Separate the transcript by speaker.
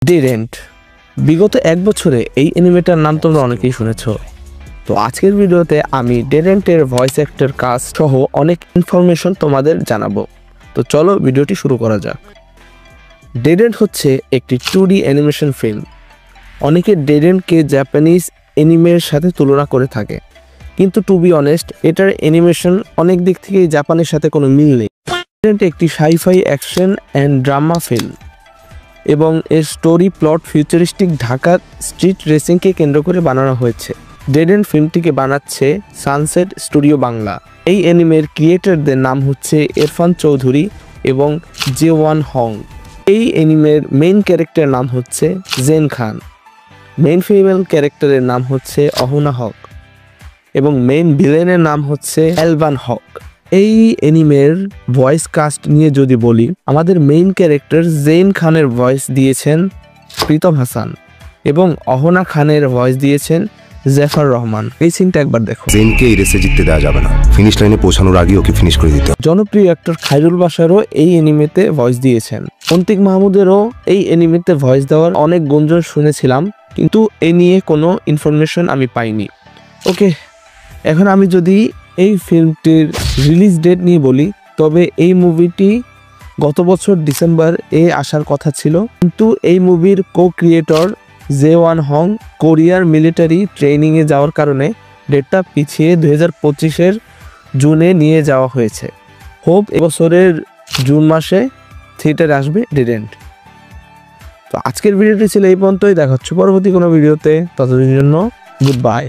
Speaker 1: ডেরেন্ট বিগত এক বছরে এই অ্যানিমেটার নাম তোমরা অনেকেই শুনেছো। তো আজকের ভিডিওতে আমি ডেরেন্টের ভয়েস অ্যাক্টর কাস্ট সহ অনেক ইনফরমেশন তোমাদের জানাবো। তো চলো ভিডিওটি শুরু করা যাক। ডেরেন্ট হচ্ছে একটি 2D অ্যানিমেশন ফিল্ম। অনেকে ডেরেন্টকে জাপানিজ অ্যানিমের সাথে তুলনা করে থাকে, কিন্তু টু বি অনেস্ট এটার অ্যানিমেশন অনেক দিক থেকেই জাপানের সাথে কোনো মিল নেই। ডেরেন্ট একটি sci-fi action and drama film এবং এর স্টোরি প্লট ফিউচারিস্টিক ঢাকার স্ট্রিট রেসিংকে কেন্দ্র করে বানানো হয়েছে। ডেরেন্ট ফিল্মটিকে বানাচ্ছে সানসেট স্টুডিও বাংলা। এই অ্যানিমের ক্রিয়েটরদের নাম হচ্ছে ইরফান চৌধুরী এবং জেওয়ান হং। এই অ্যানিমের মেইন ক্যারেক্টারের নাম হচ্ছে জেন খান, মেইন ফিমেল ক্যারেক্টারের নাম হচ্ছে অহনা হক এবং মেইন ভিলেনের নাম হচ্ছে এলবান হক। এই অ্যানিমের ভয়েস কাস্ট নিয়ে যদি বলি, আমাদের মেইন ক্যারেক্টার জেন খানের ভয়েস দিয়েছেন প্রীতম হাসান এবং অহনা খানের ভয়েস দিয়েছেন জাফর রহমান। এই সিনটা একবার দেখো।
Speaker 2: জেনকে এই রেসে জিততে দেওয়া যাবে না, ফিনিশ লাইনে পৌঁছানোর আগে ওকে ফিনিশ করে দিতে হবে।
Speaker 1: জনপ্রিয় অ্যাক্টর খায়রুল বাশারও এই অ্যানিমেতে ভয়েস দিয়েছেন। অন্তিক মাহমুদেরও এই অ্যানিমেতে ভয়েস দেওয়ার অনেক গুঞ্জন শুনেছিলাম, কিন্তু এ নিয়ে কোনো ইনফরমেশন আমি পাইনি। ওকে, এখন আমি যদি এই ফিল্মটির রিলিজ ডেট নিয়ে বলি, তবে এই মুভিটি গত বছর ডিসেম্বর আসার কথা ছিল, কিন্তু এই মুভির ক্রিয়েটর জেওয়ান হং কোরিয়ার মিলিটারি ট্রেনিংয়ে যাওয়ার কারণে ডেটটা পিছিয়ে 2025-এর জুনে নিয়ে যাওয়া হয়েছে। হোপ এবছরের জুন মাসে থিয়েটারে আসবে ডেরেন্ট। তো আজকের ভিডিওটি ছিল এই পর্যন্তই। দেখা হচ্ছে পরবর্তী কোনো ভিডিওতে, ততদিনের জন্য গুড বাই।